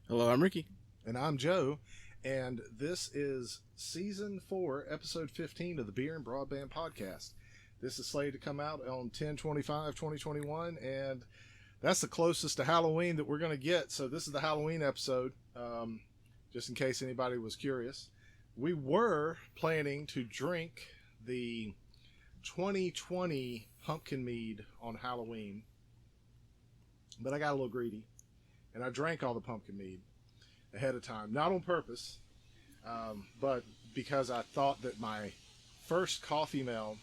Hello, I'm Ricky. And I'm Joe, and this is Season 4, Episode 15 of the Beer and Broadband Podcast. This is slated to come out on 10/25/2021, and that's the closest to Halloween that we're going to get, so this is the Halloween episode, just in case anybody was curious. We were planning to drink the 2020 Pumpkin Mead on Halloween, but I got a little greedy, and I drank all the pumpkin mead ahead of time, not on purpose, but because I thought that my first coffee mill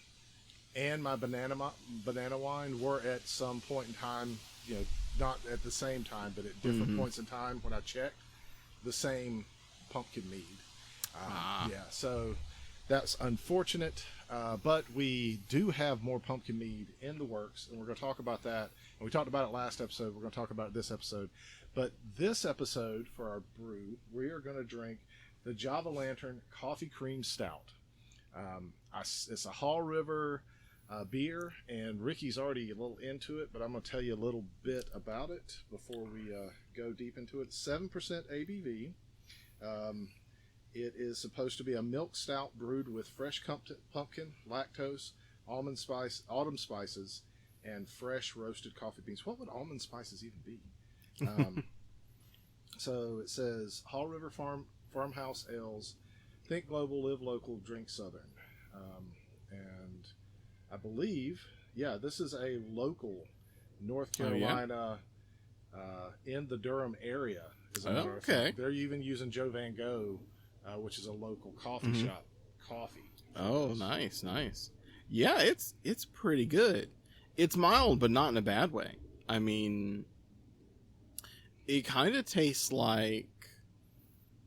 and my banana wine were at some point in time, not at the same time, but at different points in time when I checked, the same pumpkin mead. Yeah, so that's unfortunate, but we do have more pumpkin mead in the works, and we're going to talk about that. And we talked about it last episode. We're going to talk about it this episode. But this episode, for our brew, we are going to drink the Javalantern Coffee Cream Stout. It's a Haw River beer, and Ricky's already a little into it, but I'm going to tell you a little bit about it before we go deep into it. 7% ABV. It is supposed to be a milk stout brewed with fresh pumpkin, lactose, almond spice, autumn spices, and fresh roasted coffee beans. What would almond spices even be? So it says Haw River Farmhouse Ales, think global, live local, drink southern. And I believe, this is a local North Carolina in the Durham area. Okay. They're even using Joe Van Gogh, which is a local coffee shop, coffee. Oh, nice. Yeah, it's pretty good. It's mild, but not in a bad way. I mean, it kind of tastes like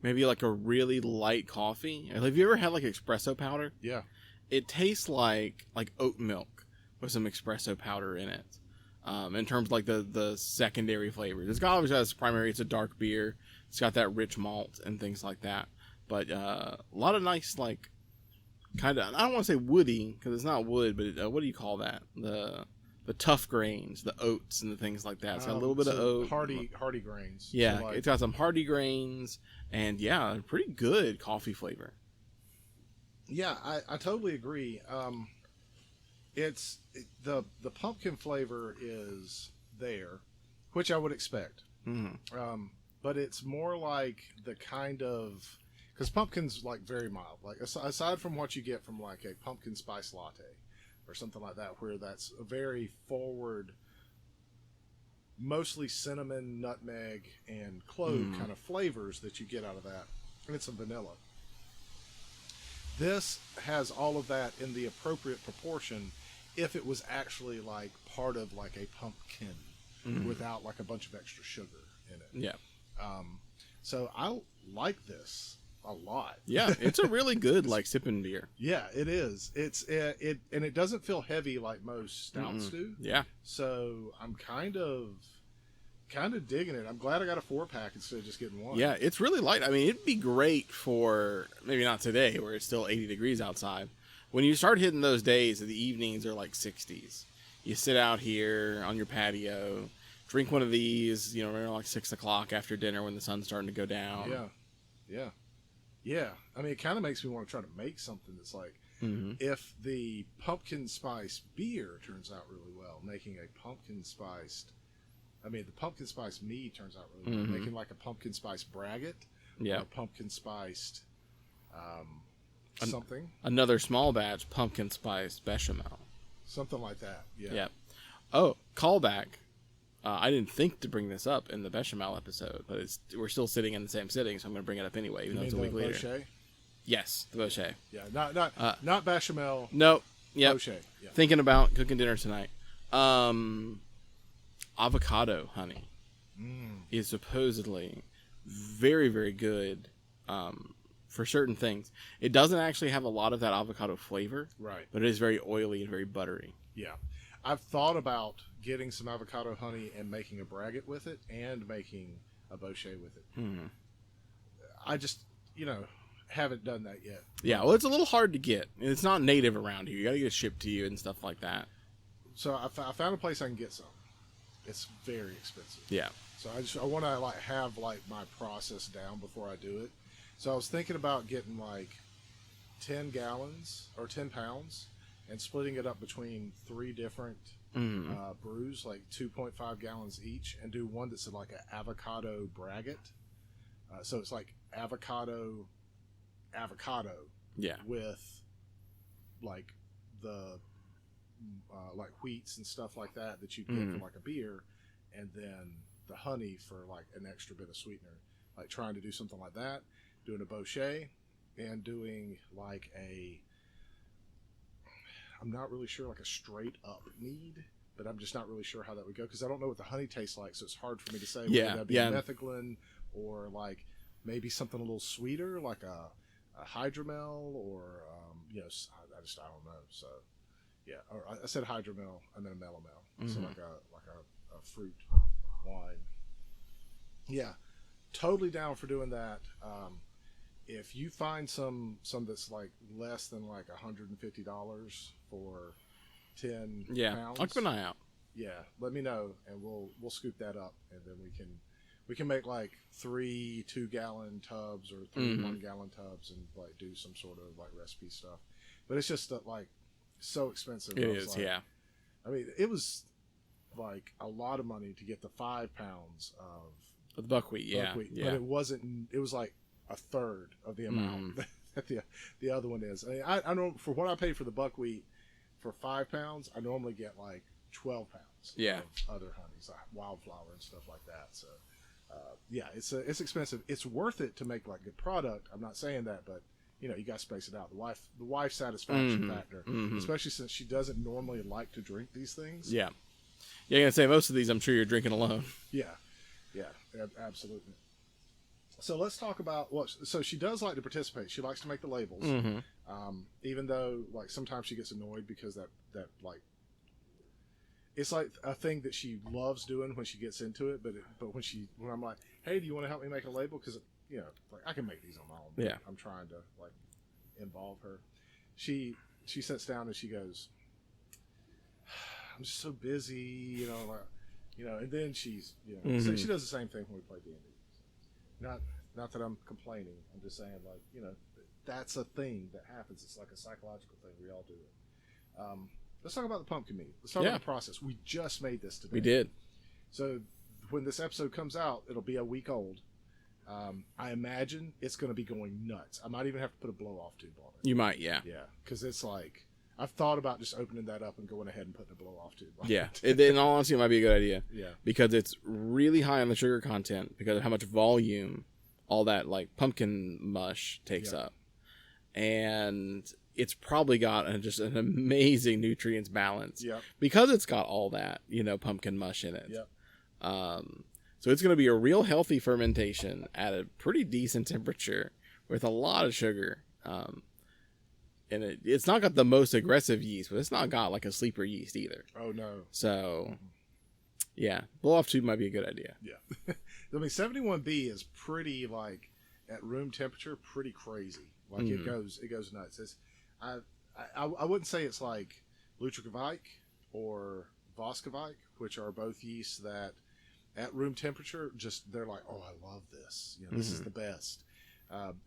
maybe like a really light coffee. Have you ever had like espresso powder? Yeah. It tastes like oat milk with some espresso powder in it. In terms of like the secondary flavors. It's got obviously as primary, it's a dark beer. It's got that rich malt and things like that. But a lot of nice, like, kind of, I don't want to say woody, because it's not wood, but what do you call that? The tough grains, the oats and the things like that. It's got a little bit of oat. Hardy grains. Yeah, so it's got some hardy grains, and pretty good coffee flavor. Yeah, I totally agree. The pumpkin flavor is there, which I would expect. But it's more like the kind of, because pumpkin's like very mild. Like aside from what you get from like a pumpkin spice latte or something like that, where that's a very forward, mostly cinnamon, nutmeg, and clove kind of flavors that you get out of that, and it's some vanilla. This has all of that in the appropriate proportion if it was actually like part of like a pumpkin without like a bunch of extra sugar in it. Yeah. So I like this a lot. Yeah, it's a really good like sipping beer. Yeah, it is. And it doesn't feel heavy like most stouts do. Yeah. So I'm kind of digging it. I'm glad I got a 4-pack instead of just getting one. Yeah, it's really light. I mean, it'd be great for maybe not today where it's still 80 degrees outside. When you start hitting those days, the evenings are like 60s. You sit out here on your patio, drink one of these, around like 6 o'clock after dinner when the sun's starting to go down. Yeah. I mean, it kind of makes me want to try to make something that's like, if the pumpkin spice beer turns out really well, making a pumpkin spiced, the pumpkin spice mead turns out really well, making like a pumpkin spice braggot, or a pumpkin spiced something. Another small batch pumpkin spice bechamel. Something like that, yeah. Yeah. Oh, callback. I didn't think to bring this up in the bechamel episode, but we're still sitting in the same sitting, so I'm going to bring it up anyway, even though it's a week later. Bochet? Yes, the Bochet. Yeah, not bechamel. No, yeah. Bochet. Yeah. Thinking about cooking dinner tonight. Avocado honey is supposedly very, very good for certain things. It doesn't actually have a lot of that avocado flavor, right? But it is very oily and very buttery. Yeah. I've thought about getting some avocado honey and making a braggot with it and making a Bochet with it. I just, haven't done that yet. Yeah, well, it's a little hard to get. It's not native around here. You got to get it shipped to you and stuff like that. So I found a place I can get some. It's very expensive. Yeah. So I want to like have like my process down before I do it. So I was thinking about getting like 10 gallons or 10 pounds and splitting it up between 3 different brews, like 2.5 gallons each, and do one that's like an avocado braggot. So it's like avocado Yeah. with like the like wheats and stuff like that you get for like a beer, and then the honey for like an extra bit of sweetener. Like trying to do something like that, doing a bochet, and doing like I'm not really sure, like a straight up mead, but I'm just not really sure how that would go because I don't know what the honey tastes like, so it's hard for me to say whether that'd be metheglin or like maybe something a little sweeter, like a hydromel, or I don't know. So yeah, or I said hydromel and then a melomel, so like a fruit wine. Yeah, totally down for doing that. If you find some that's like less than like $150 for 10 pounds, I'll keep an eye out. Yeah, let me know and we'll scoop that up, and then we can make like 3 2-gallon tubs or 3 1-gallon tubs and like do some sort of like recipe stuff. But it's just like so expensive. It is, like, yeah. I mean, it was like a lot of money to get the 5 pounds of the buckwheat, yeah. But it wasn't. It was like a third of the amount that the other one is. I mean, I know for what I paid for the buckwheat for 5 pounds, I normally get like 12 pounds of other honeys, like wildflower and stuff like that. So it's expensive. It's worth it to make like good product. I'm not saying that, but you know, you got to space it out. The wife satisfaction factor, especially since she doesn't normally like to drink these things. Yeah, you're gonna say most of these, I'm sure you're drinking alone. Yeah, absolutely. So let's talk about so she does like to participate. She likes to make the labels, even though like sometimes she gets annoyed because that like it's like a thing that she loves doing when she gets into it. But when I'm like, hey, do you want to help me make a label? Because you know, like I can make these on my own. Yeah, I'm trying to like involve her. She sits down and she goes, I'm just so busy, and then she's, so she does the same thing when we play D&D. Not that I'm complaining. I'm just saying, like, that's a thing that happens. It's like a psychological thing. We all do it. Let's talk about the pumpkin mead. Let's talk about the process. We just made this today. We did. So when this episode comes out, it'll be a week old. I imagine it's going to be going nuts. I might even have to put a blow-off tube on it. You might, yeah. Yeah, because it's like, I've thought about just opening that up and going ahead and putting a blow-off tube on it. In all honesty, it might be a good idea. Yeah. Because it's really high on the sugar content because of how much volume all that, like, pumpkin mush takes up. And it's probably got just an amazing nutrients balance. Yeah. Because it's got all that, pumpkin mush in it. Yeah. So it's going to be a real healthy fermentation at a pretty decent temperature with a lot of sugar. And it's not got the most aggressive yeast, but it's not got like a sleeper yeast either. Oh, no. So, blow-off tube might be a good idea. Yeah. I mean, 71B is pretty, like, at room temperature, pretty crazy. Like, it goes nuts. I wouldn't say it's like Lutrikavike or Voskavike, which are both yeasts that at room temperature, they're like, oh, I love this. This is the best.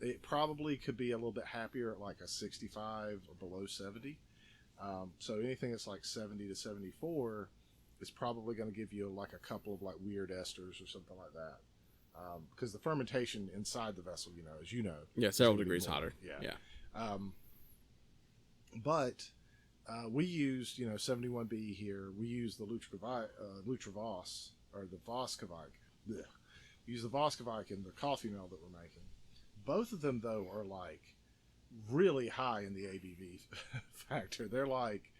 It probably could be a little bit happier at like a 65 or below 70. So anything that's like 70 to 74 is probably going to give you like a couple of like weird esters or something like that. Because the fermentation inside the vessel, as you know. Yeah, several degrees hotter. Yeah. But we used, 71B here. We used the Lutravos, or the Voskavike. We used the Voskavike in the coffee mill that we're making. Both of them, though, are like really high in the ABV factor. They're like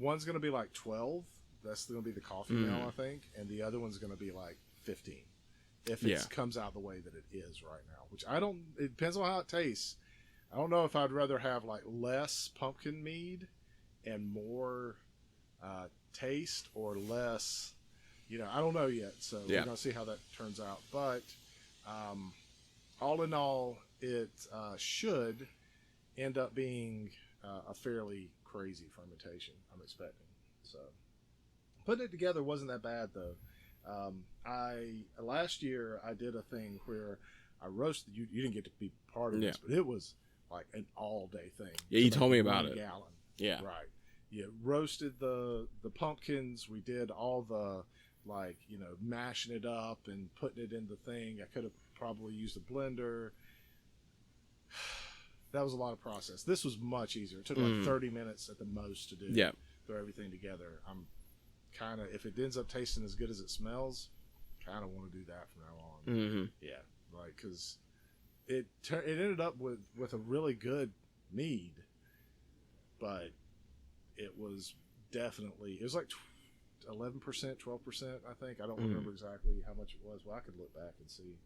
one's gonna be like 12. That's gonna be the coffee mill, I think, and the other one's gonna be like 15 if it comes out the way that it is right now. Which it depends on how it tastes. I don't know if I'd rather have like less pumpkin mead and more taste, or less. I don't know yet. So we're gonna see how that turns out. But all in all, it should end up being a fairly crazy fermentation, I'm expecting. So putting it together wasn't that bad, though. Last year I did a thing where I roasted. You didn't get to be part of this, but it was like an all day thing. Yeah, you told me about it. Gallon. Yeah, right. Yeah, roasted the pumpkins. We did all the mashing it up and putting it in the thing. I could have probably used a blender. That was a lot of process. This was much easier. It took like 30 minutes at the most to do. Yeah. Throw everything together. I'm kind of, if it ends up tasting as good as it smells, kind of want to do that from now on. Mm-hmm. Yeah, like because it ended up with a really good mead, but it was definitely, it was like 11%, 12%, I think. I don't remember exactly how much it was. Well, I could look back and see.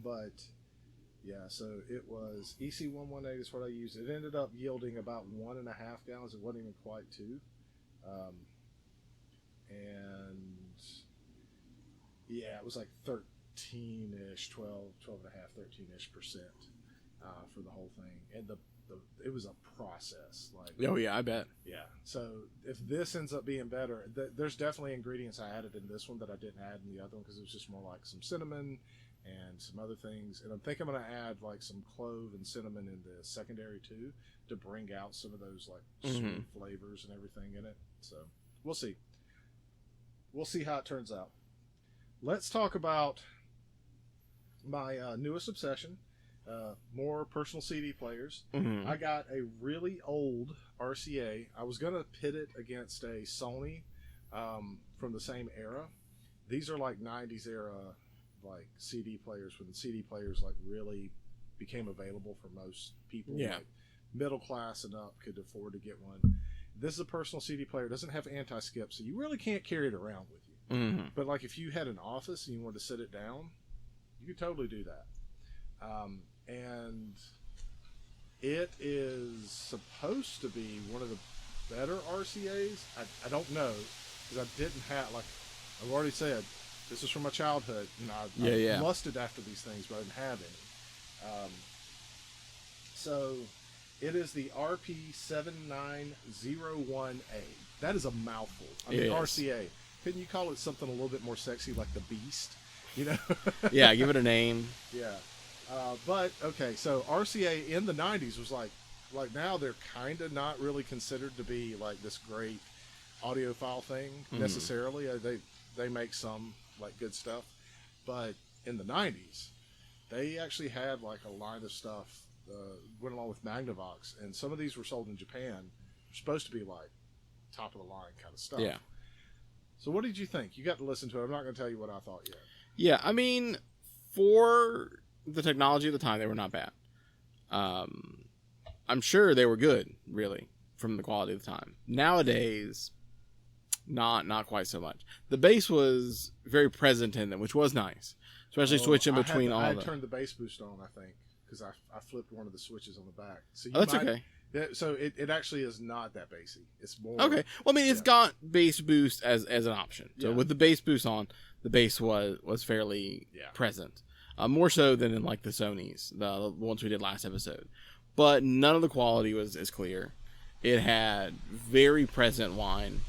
But yeah, so it was EC118 is what I used. It ended up yielding about 1.5 gallons. It wasn't even quite 2. And yeah, it was like 13-ish, 12 and a half, 13-ish% for the whole thing. And it was a process. Like, oh yeah, I bet. Yeah. So if this ends up being better, there's definitely ingredients I added in this one that I didn't add in the other one because it was just more like some cinnamon and some other things. And I think I'm going to add like some clove and cinnamon in the secondary too to bring out some of those like sweet flavors and everything in it. So we'll see. We'll see how it turns out. Let's talk about my newest obsession. More personal CD players. I got a really old RCA. I was going to pit it against a Sony from the same era. These are like 90s era like CD players when the CD players like really became available for most people. Yeah. Like middle class and up could afford to get one. This is a personal CD player. It doesn't have anti-skip, so you really can't carry it around with you. But like if you had an office and you wanted to sit it down, you could totally do that. And it is supposed to be one of the better RCAs. I don't know because I didn't have, like I've already said, this is from my childhood, and I lusted after these things, but I didn't have any. So it is the RP7901A. That is a mouthful. I mean, RCA. Couldn't you call it something a little bit more sexy, like the Beast? You know? Yeah, give it a name. Yeah. But okay, so RCA in the 90s was like now they're kind of not really considered to be like this great audiophile thing necessarily. They make some like good stuff, but in the 90s they actually had like a line of stuff went along with Magnavox, and some of these were sold in Japan. They're supposed to be like top of the line kind of stuff. Yeah. So what did you think? You got to listen to it. I'm not going to tell you what I thought yet. Yeah, I mean, for the technology of the time, they were not bad. I'm sure they were good, really, from the quality of the time. Nowadays, not quite so much. The bass was very present in them, which was nice, especially switching between all of them. I turned the bass boost on, I think, because I flipped one of the switches on the back. So that's okay. Yeah, so it actually is not that bassy. It's more okay. Well, I mean, it's got bass boost as an option. So with the bass boost on, the bass was fairly present, more so than in like the Sonys, the ones we did last episode. But none of the quality was as clear. It had very present whine,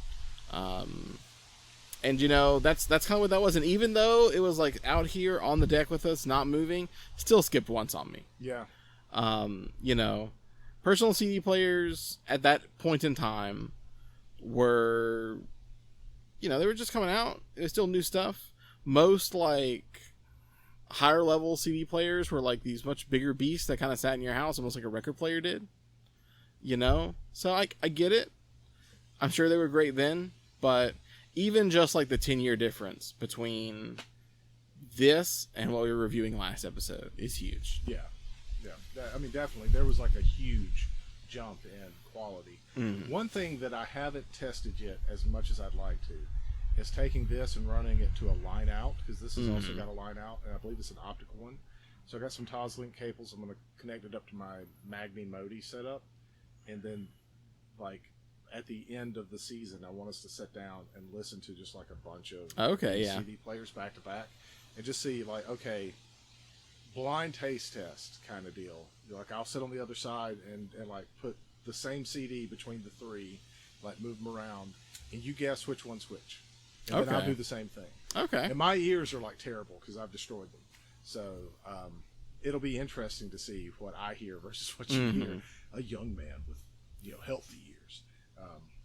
and you know that's kind of what that was. And even though it was like out here on the deck with us, not moving, still skipped once on me. Yeah. You know. Personal CD players at that point in time were, you know, they were just coming out. It was still new stuff. Most, like, higher level CD players were, like, these much bigger beasts that kind of sat in your house almost like a record player did. You know? So, I get it. I'm sure they were great then. But even just, like, the 10-year difference between this and what we were reviewing last episode is huge. Yeah. Yeah, I mean, definitely. There was like a huge jump in quality. One thing that I haven't tested yet as much as I'd like to is taking this and running it to a line out, because this has also got a line out, and I believe it's an optical one. So I got some Toslink cables. I'm going to connect it up to my Magni Modi setup, and then like at the end of the season, I want us to sit down and listen to just like a bunch of CD players back to back, and just see like, okay, blind taste test kind of deal. Like I'll sit on the other side and like put the same CD between the three, like move them around, and you guess which one's which. and then I'll do the same thing. Okay. And my ears are like terrible because I've destroyed them. So it'll be interesting to see what I hear versus what you hear. A young man with healthy ears.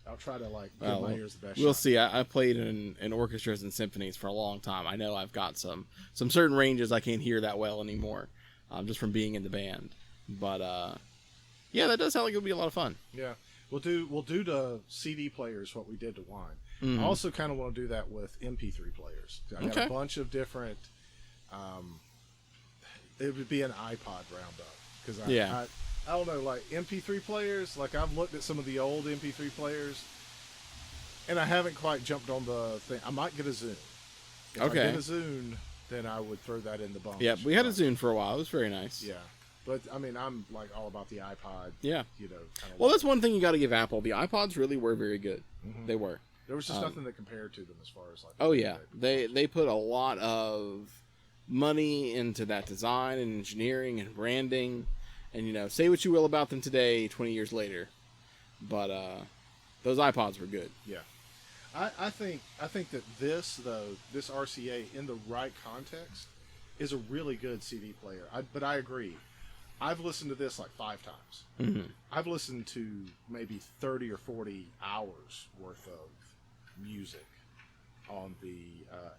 I'll try to give my ears the best. We'll shot. see. I played in orchestras and symphonies for a long time. I know I've got some certain ranges I can't hear that well anymore, just from being in the band. But yeah, that does sound like it'll be a lot of fun. Yeah, we'll do to CD players what we did to wine. I also kind of want to do that with MP3 players. I got a bunch of different. It would be an iPod roundup because I don't know, like MP3 players. Like I've looked at some of the old MP3 players, and I haven't quite jumped on the thing. I might get a Zune. If I get a Zune, then I would throw that in the bunch. Yeah, we had a Zune for a while. It was very nice. Yeah, but I mean, I'm like all about the iPod. Yeah, Well, that's one thing you got to give Apple. The iPods really were very good. They were. There was just nothing that compared to them as far as like. Oh yeah, they put a lot of money into that design and engineering and branding, and say what you will about them today, 20 years later, but those iPods were good. Yeah, I think that this RCA in the right context is a really good CD player. But I agree. I've listened to this like 5 times. I've listened to maybe 30 or 40 hours worth of music on the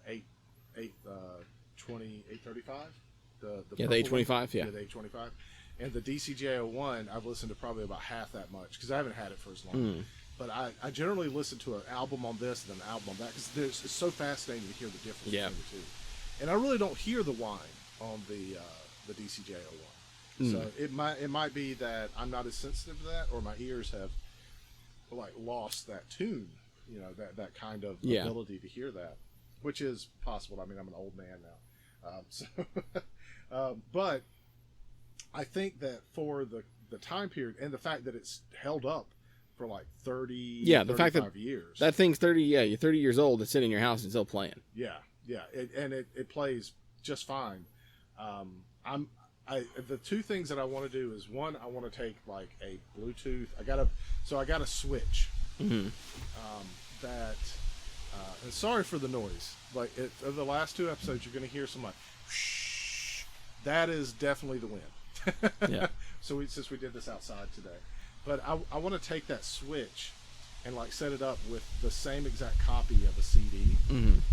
835. The 825. Yeah, the 825. And the DCJ01, I've listened to probably about half that much because I haven't had it for as long. But I generally listen to an album on this and an album on that because it's so fascinating to hear the difference between the two. And I really don't hear the whine on the DCJ01. So it might be that I'm not as sensitive to that, or my ears have like lost that tune, that kind of ability to hear that, which is possible. I mean, I'm an old man now, but I think that for the time period and the fact that it's held up for like 30, the fact that years, that thing's 30. Yeah, you're 30 years old. It's sitting in your house and still playing. Yeah, it plays just fine. The two things that I want to do is, one, I want to take like a Bluetooth. I got a switch that. And sorry for the noise. Like of the last 2 episodes, you're going to hear some like. Shh. That is definitely the wind. Yeah. So since we did this outside today, but I want to take that switch and like set it up with the same exact copy of a CD,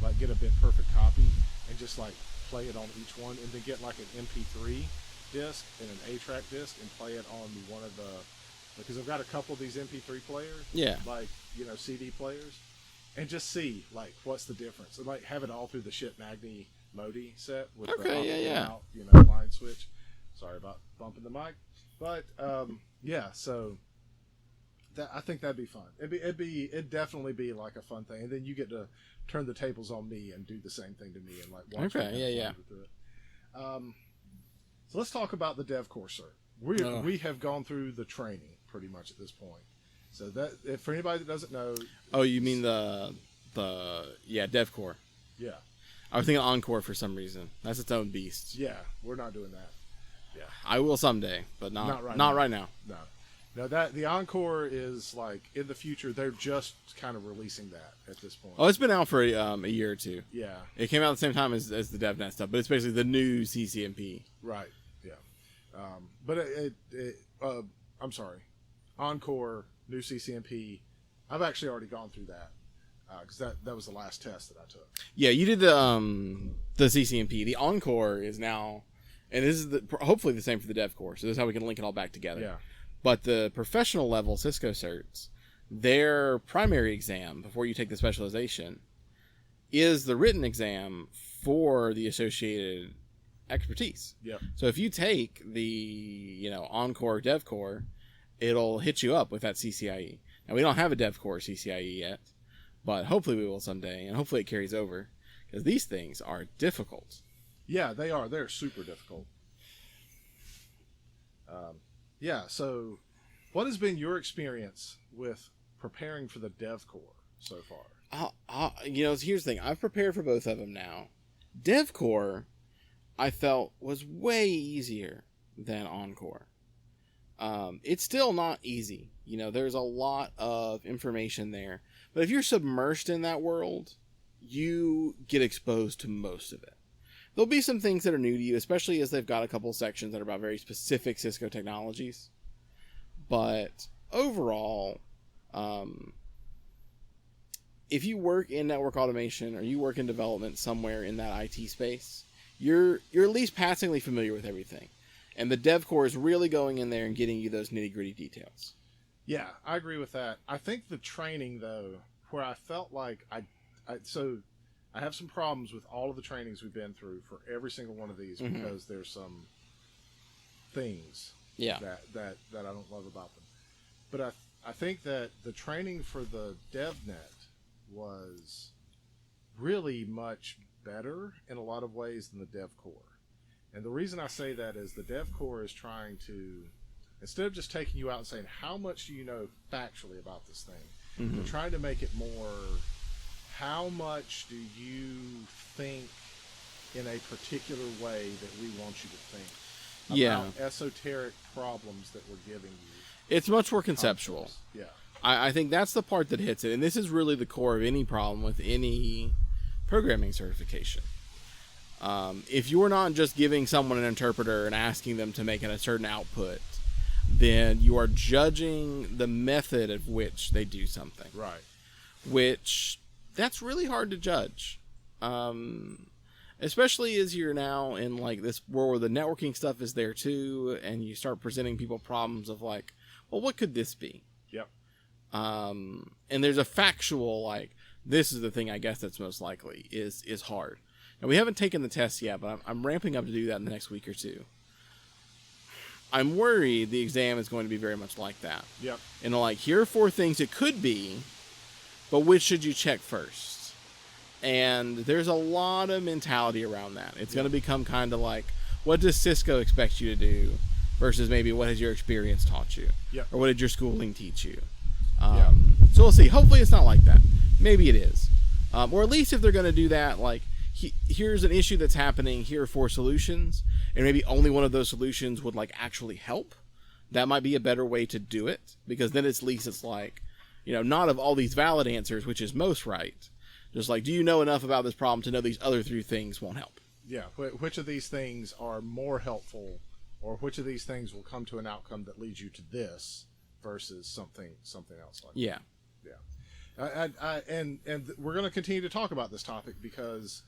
like get a bit perfect copy and just like play it on each one, and then get like an MP3 disc and an 8-track disc and play it on one of the, because I've got a couple of these MP3 players, like CD players, and just see like what's the difference, and like have it all through the Shit Magni Modi set with the out, line switch. Sorry about bumping the mic, but so that, I think that'd be fun. It'd definitely be like a fun thing, and then you get to turn the tables on me and do the same thing to me and like watch me through it. So let's talk about the DEVCOR cert. We have gone through the training pretty much at this point. So that, if for anybody that doesn't know, you mean the DEVCOR? Yeah, I was thinking Encore for some reason. That's its own beast. Yeah, we're not doing that. Yeah, I will someday, but not right now. No, that the Encore is like in the future. They're just kind of releasing that at this point. Oh, it's been out for a year or two. Yeah, it came out at the same time as the DevNet stuff, but it's basically the new CCMP. Right. Yeah. But I'm sorry, Encore, new CCMP. I've actually already gone through that because that was the last test that I took. Yeah, you did the CCMP. The Encore is now, and this is hopefully the same for the DevCore. So this is how we can link it all back together. Yeah. But the professional level Cisco certs, their primary exam before you take the specialization is the written exam for the associated expertise. Yep. So if you take the Encore DevCore, it'll hit you up with that CCIE. Now we don't have a DevCore CCIE yet, but hopefully we will someday, and hopefully it carries over, because these things are difficult. Yeah, they are. They're super difficult. So what has been your experience with preparing for the DEVCOR so far? Here's the thing. I've prepared for both of them now. DEVCOR, I felt, was way easier than Encore. It's still not easy. There's a lot of information there. But if you're submersed in that world, you get exposed to most of it. There'll be some things that are new to you, especially as they've got a couple sections that are about very specific Cisco technologies. But overall, if you work in network automation or you work in development somewhere in that IT space, you're at least passingly familiar with everything. And the DEVCOR is really going in there and getting you those nitty-gritty details. Yeah, I agree with that. I think the training, though, where I felt like I have some problems with all of the trainings we've been through for every single one of these because there's some things that I don't love about them. But I think that the training for the DevNet was really much better in a lot of ways than the DEVCOR. And the reason I say that is the DEVCOR is trying to, instead of just taking you out and saying, how much do you know factually about this thing? They're trying to make it more, how much do you think in a particular way that we want you to think about esoteric problems that we're giving you? It's much more conceptual. Concepts. Yeah. I think that's the part that hits it. And this is really the core of any problem with any programming certification. If you're not just giving someone an interpreter and asking them to make a certain output, then you are judging the method of which they do something. Right. Which, that's really hard to judge. Especially as you're now in like this world where the networking stuff is there too, and you start presenting people problems of like, well, what could this be? Yep. And there's a factual, like, this is the thing I guess that's most likely is hard. Now, we haven't taken the test yet, but I'm ramping up to do that in the next week or two. I'm worried the exam is going to be very much like that. Yep. And like, here are 4 things it could be, but which should you check first? And there's a lot of mentality around that. It's going to become kind of like, what does Cisco expect you to do versus maybe what has your experience taught you? Yep. Or what did your schooling teach you? So we'll see. Hopefully it's not like that. Maybe it is. Or at least if they're going to do that, like, here's an issue that's happening, here are 4 solutions, and maybe only one of those solutions would like actually help. That might be a better way to do it, because then at least it's like, you know, not of all these valid answers, which is most right. Just like, do you know enough about this problem to know these other 3 things won't help? Yeah. Which of these things are more helpful, or which of these things will come to an outcome that leads you to this versus something else like that. Yeah. And we're going to continue to talk about this topic because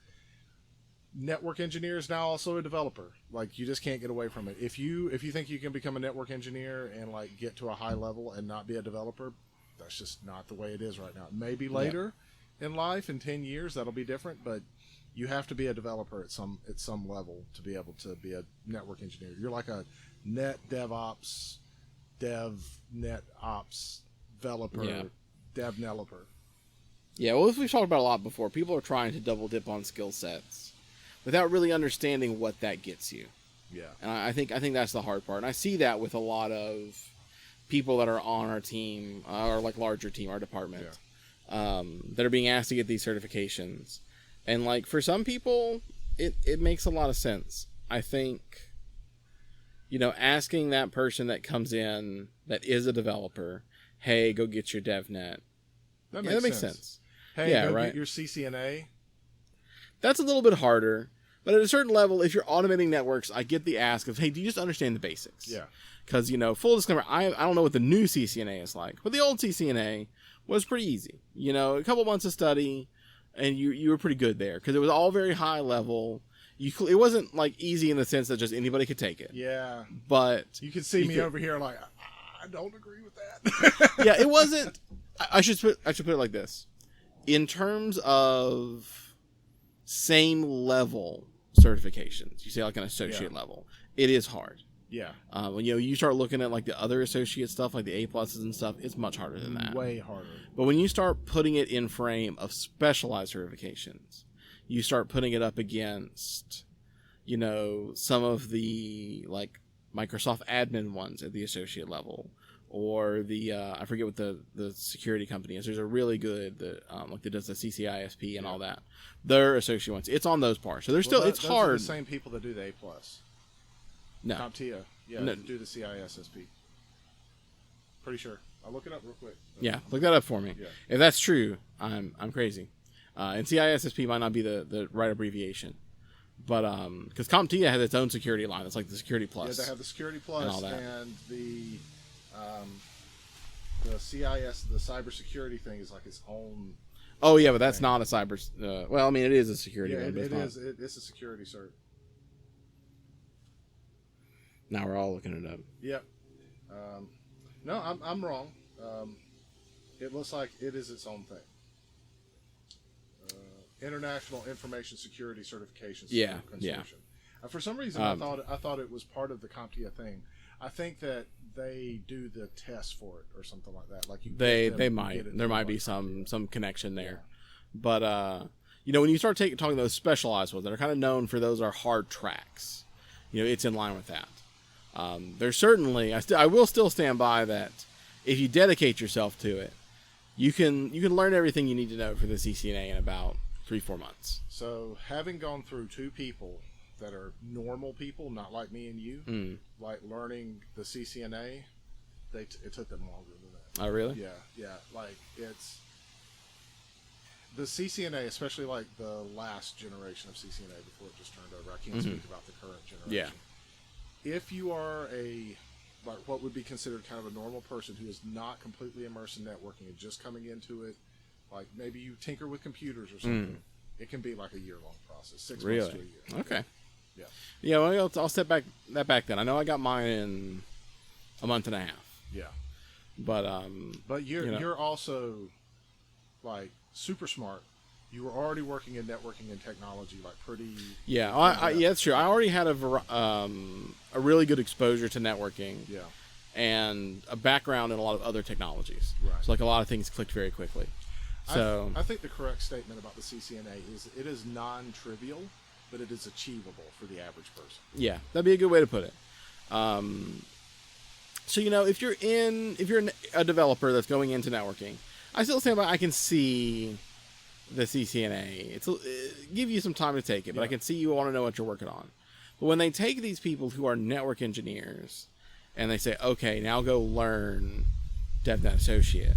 network engineer is now also a developer. Like, you just can't get away from it. If you think you can become a network engineer and like get to a high level and not be a developer, that's just not the way it is right now. Maybe later in life, in 10 years, that'll be different, but you have to be a developer at some level to be able to be a network engineer. You're like a net DevOps, net ops developer, developer. Yeah, well, as we've talked about a lot before, people are trying to double dip on skill sets without really understanding what that gets you. Yeah. And I think that's the hard part. And I see that with a lot of people that are on our team, or like larger team, our department, that are being asked to get these certifications. And like, for some people, it makes a lot of sense. I think, you know, asking that person that comes in that is a developer, hey, go get your DevNet. That makes sense. Hey, go get your CCNA. That's a little bit harder. But at a certain level, if you're automating networks, I get the ask of, hey, do you just understand the basics? Yeah. Because, you know, full disclaimer, I don't know what the new CCNA is like. But the old CCNA was pretty easy. You know, a couple months of study, and you were pretty good there. Because it was all very high level. It wasn't, like, easy in the sense that just anybody could take it. Yeah. But you could see me over here like, I don't agree with that. Yeah, it wasn't... I should put it like this. In terms of same level certifications, you say like an associate level, it is hard. Yeah. When you start looking at like the other associate stuff, like the A pluses and stuff, it's much harder than that. Way harder. But when you start putting it in frame of specialized certifications, you start putting it up against, you know, some of the like Microsoft admin ones at the associate level, or the I forget what the security company is. There's a really good like that does the CCISP and all that. Their associate ones. It's on those parts. So it's those hard. Are the same people that do the A+. No. CompTIA. Yeah, no. Do the CISSP. Pretty sure. I'll look it up real quick. Yeah, look that up for me. Yeah. If that's true, I'm crazy. And CISSP might not be the right abbreviation. But because CompTIA has its own security line, it's like the Security Plus. Yeah, they have the Security Plus and all that. And the CIS, the cybersecurity thing is like its own. Oh yeah, but that's not a cyber. Well, I mean, it is a security. Yeah, one, but it it's is. It's a security cert. Now we're all looking it up. Yep. No, I'm wrong. It looks like it is its own thing. International Information Security Certification Consortium. For some reason, I thought it was part of the CompTIA thing. I think that they do the test for it or something like that. Like they might. There might be some connection there, but when you start talking those specialized ones that are kind of known for those are hard tracks, it's in line with that. There's certainly I will still stand by that. If you dedicate yourself to it, you can learn everything you need to know for the CCNA in about 3-4 months. So, having gone through 2 people that are normal people, not like me and you, like learning the CCNA, it took them longer than that. Oh, really? Yeah. Like, it's the CCNA, especially like the last generation of CCNA before it just turned over. I can't speak about the current generation. Yeah. If you are like what would be considered kind of a normal person who is not completely immersed in networking and just coming into it, like maybe you tinker with computers or something, it can be like a year-long process, 6 months to a year. Okay. Yeah. Yeah, well, I'll step back then. I know I got mine in a month and a half. Yeah. But you're also like super smart. You were already working in networking and technology, like pretty. Yeah, yeah, that's true. I already had a really good exposure to networking. Yeah. And a background in a lot of other technologies. Right. So like a lot of things clicked very quickly. So I think the correct statement about the CCNA is it is non-trivial, but it is achievable for the average person. Yeah, that'd be a good way to put it. So if you're a developer that's going into networking, I still stand by. I can see the CCNA. It's give you some time to take it, but I can see you want to know what you're working on. But when they take these people who are network engineers and they say, okay, now go learn DevNet Associate,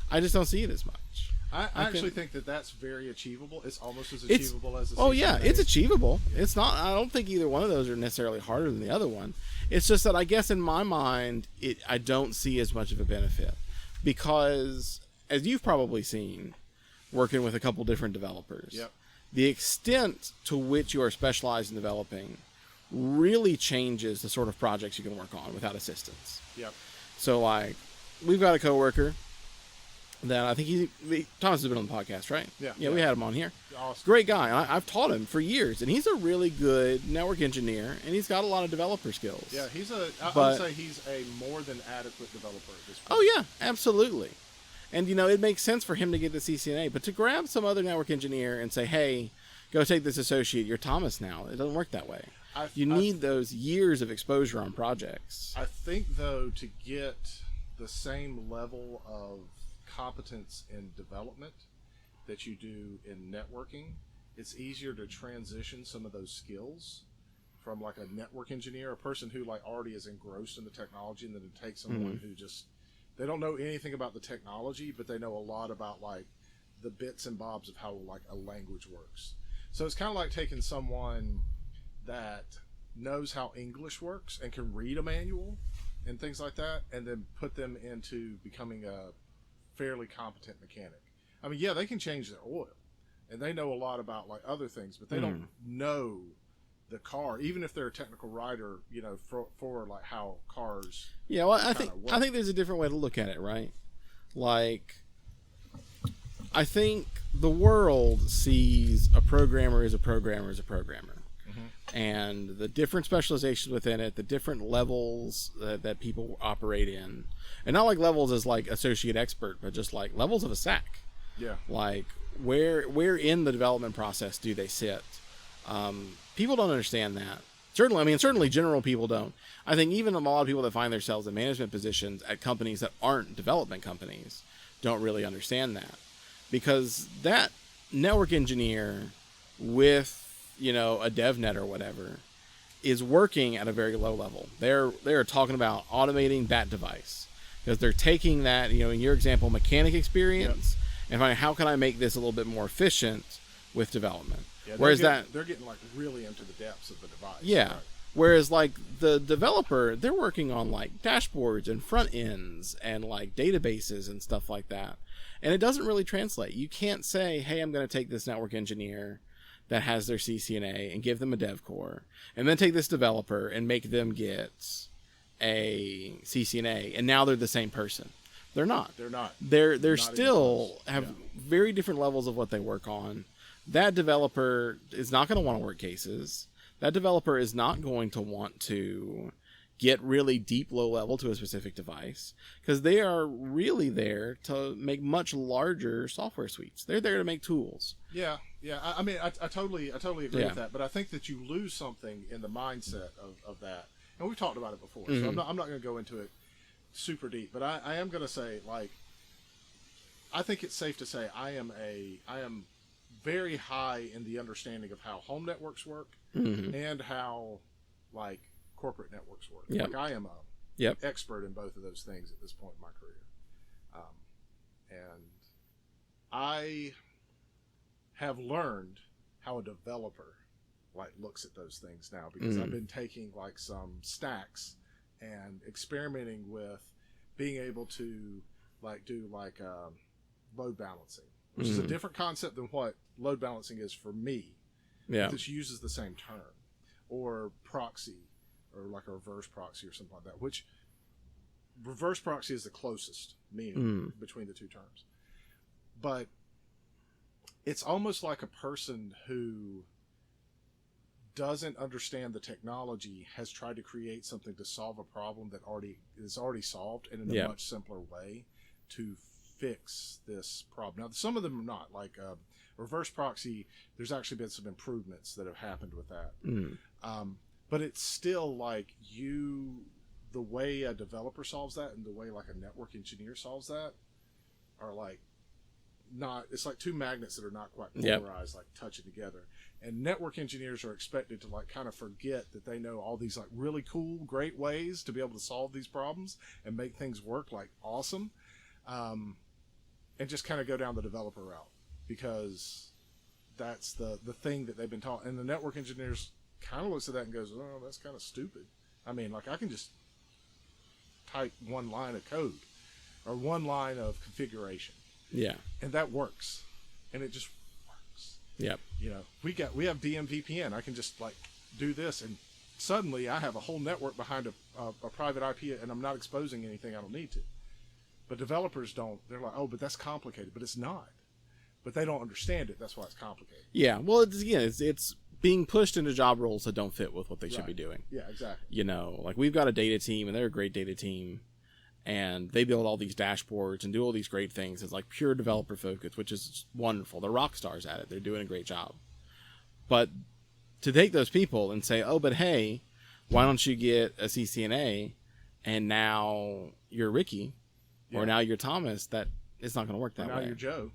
I just don't see it as much. I actually think that that's very achievable. It's almost as achievable as the CCNA. Oh yeah, it's achievable. It's not. I don't think either one of those are necessarily harder than the other one. It's just that I guess in my mind, I don't see as much of a benefit because, as you've probably seen, working with a couple different developers, the extent to which you are specialized in developing really changes the sort of projects you can work on without assistance. Yep. So like, we've got a coworker that I think Thomas has been on the podcast, right? Yeah, we had him on here. Awesome. Great guy. I've taught him for years, and he's a really good network engineer, and he's got a lot of developer skills. Yeah, I would say he's a more than adequate developer at this point. Oh yeah, absolutely. And it makes sense for him to get the CCNA, but to grab some other network engineer and say, hey, go take this associate, you're Thomas now. It doesn't work that way. You need those years of exposure on projects. I think, though, to get the same level of competence in development that you do in networking, it's easier to transition some of those skills from like a network engineer, a person who like already is engrossed in the technology, and then to take someone who just, they don't know anything about the technology, but they know a lot about like the bits and bobs of how like a language works. So it's kind of like taking someone that knows how English works and can read a manual and things like that, and then put them into becoming a fairly competent mechanic. I mean, yeah, they can change their oil, and they know a lot about like other things, but they don't know the car, even if they're a technical writer, for like how cars. Yeah, well, I think there's a different way to look at it, right? Like, I think the world sees a programmer as a programmer as a programmer. And the different specializations within it, the different levels that people operate in, and not like levels as like associate expert, but just like levels of a SAC. Yeah. Like where in the development process do they sit? People don't understand that. Certainly general people don't. I think even a lot of people that find themselves in management positions at companies that aren't development companies don't really understand that, because that network engineer with a DevNet or whatever is working at a very low level. They're talking about automating that device, because they're taking that, in your example, mechanic experience, and find how can I make this a little bit more efficient with development. Yeah, Whereas they're getting like really into the depths of the device. Yeah. Right? Whereas like the developer, they're working on like dashboards and front ends and like databases and stuff like that. And it doesn't really translate. You can't say, hey, I'm going to take this network engineer that has their CCNA and give them a DEVCOR, and then take this developer and make them get a CCNA, and now they're the same person. They're not. They're not. They're Not still even have close. very different levels of what they work on. That developer is not going to want to work cases. That developer is not going to want to get really deep low level to a specific device, because they are really there to make much larger software suites. They're there to make tools. Yeah. I mean, I totally agree Yeah. with that. But I think that you lose something in the mindset of that. And we've talked about it before, so I'm not going to go into it super deep. But I am going to say, like, I think it's safe to say I am very high in the understanding of how home networks work and how like corporate networks work. Yep. Like I am Yep. expert in both of those things at this point in my career. And I have learned how a developer like looks at those things now, because I've been taking like some stacks and experimenting with being able to like do like load balancing, which is a different concept than what load balancing is for me. Yeah. This uses the same term, or proxy, or like a reverse proxy or something like that, which reverse proxy is the closest meaning between the two terms. But it's almost like a person who doesn't understand the technology has tried to create something to solve a problem that is already solved, and in a much simpler way to fix this problem. Now, some of them are not. Like reverse proxy, there's actually been some improvements that have happened with that. But it's still like the way a developer solves that and the way like a network engineer solves that are like not, it's like two magnets that are not quite polarized, like touching together. And network engineers are expected to like kind of forget that they know all these like really cool, great ways to be able to solve these problems and make things work like awesome. And just kind of go down the developer route, because that's the thing that they've been taught. And the network engineers kind of looks at that and goes, oh, that's kind of stupid. I mean, like I can just type one line of code or one line of configuration. Yeah. And that works. And it just works. Yep. You know, we have DMVPN. I can just like do this, and suddenly I have a whole network behind a private IP, and I'm not exposing anything I don't need to. But developers don't. They're like, oh, but that's complicated. But it's not. But they don't understand it. That's why it's complicated. Yeah. Well, it's being pushed into job roles that don't fit with what they should be doing. Yeah, exactly. You know, like we've got a data team, and they're a great data team, and they build all these dashboards and do all these great things. It's like pure developer focus, which is wonderful. They're rock stars at it. They're doing a great job. But to take those people and say, oh, but hey, why don't you get a CCNA, and now you're Ricky, or now you're Thomas, that it's not going to work that way. Now you're Joe.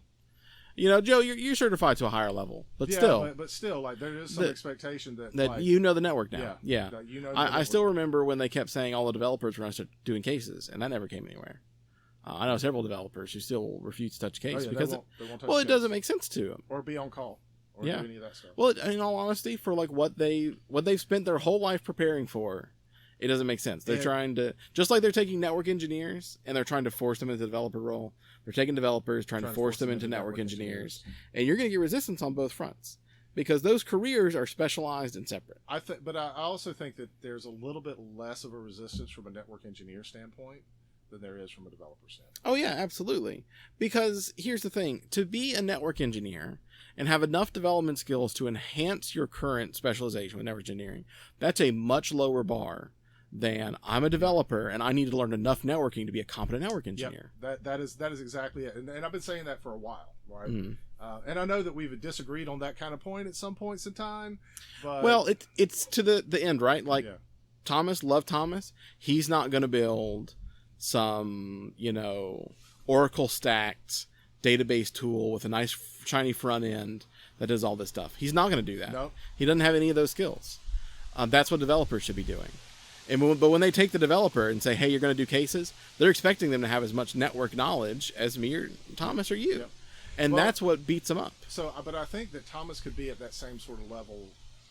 You know, Joe, you're certified to a higher level, but still, like there is some expectation that like, you know the network now. Yeah. You know. I still remember when they kept saying all the developers were going to start doing cases, and that never came anywhere. I know several developers who still refuse to touch a case because it doesn't make sense to them, or be on call, or do any of that stuff. Well, in all honesty, for like what they've spent their whole life preparing for, it doesn't make sense. They're trying to, just like they're taking network engineers and they're trying to force them into the developer role. They're taking developers, trying to force them into network engineers. And you're going to get resistance on both fronts, because those careers are specialized and separate. But I also think that there's a little bit less of a resistance from a network engineer standpoint than there is from a developer standpoint. Oh yeah, absolutely. Because here's the thing, to be a network engineer and have enough development skills to enhance your current specialization with network engineering, that's a much lower bar than I'm a developer and I need to learn enough networking to be a competent network engineer. Yep. That is exactly it. And I've been saying that for a while, right? And I know that we've disagreed on that kind of point at some points in time. But well, it's to the end, right? Like Thomas, love Thomas. He's not going to build some, Oracle stacked database tool with a nice shiny front end that does all this stuff. He's not going to do that. No. He doesn't have any of those skills. That's what developers should be doing. But when they take the developer and say, hey, you're going to do cases, they're expecting them to have as much network knowledge as me or Thomas or you. Yep. And Well, that's what beats them up. So, but I think that Thomas could be at that same sort of level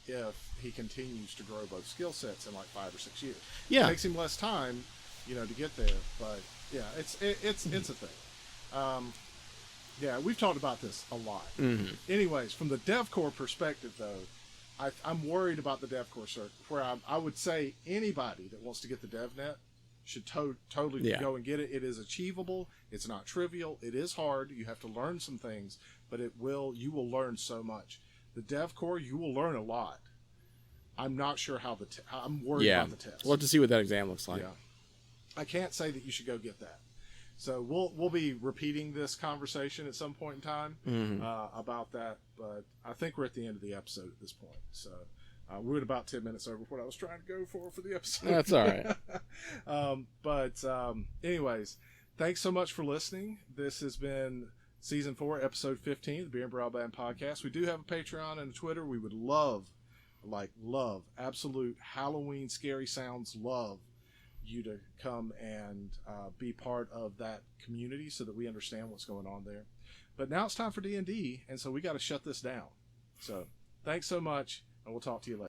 if he continues to grow both skill sets in like 5 or 6 years. Yeah. It takes him less time, to get there. But yeah, it's a thing. Yeah, we've talked about this a lot. Mm-hmm. Anyways, from the DEVCOR perspective, though, I'm worried about the DEVCOR circuit. Where I would say anybody that wants to get the DevNet should totally go and get it. It is achievable. It's not trivial. It is hard. You have to learn some things, but you will learn so much. The DEVCOR, you will learn a lot. I'm not sure how I'm worried about the test. We'll have to see what that exam looks like. Yeah, I can't say that you should go get that. So we'll be repeating this conversation at some point in time about that. But I think we're at the end of the episode at this point. So we're at about 10 minutes over what I was trying to go for the episode. That's all right. Anyways, thanks so much for listening. This has been Season 4, Episode 15 of the Beer and Broadband Podcast. We do have a Patreon and a Twitter. We would love, absolute Halloween scary sounds, love you to come and be part of that community so that we understand what's going on there. But now it's time for D&D, and so we got to shut this down. So thanks so much, and we'll talk to you later.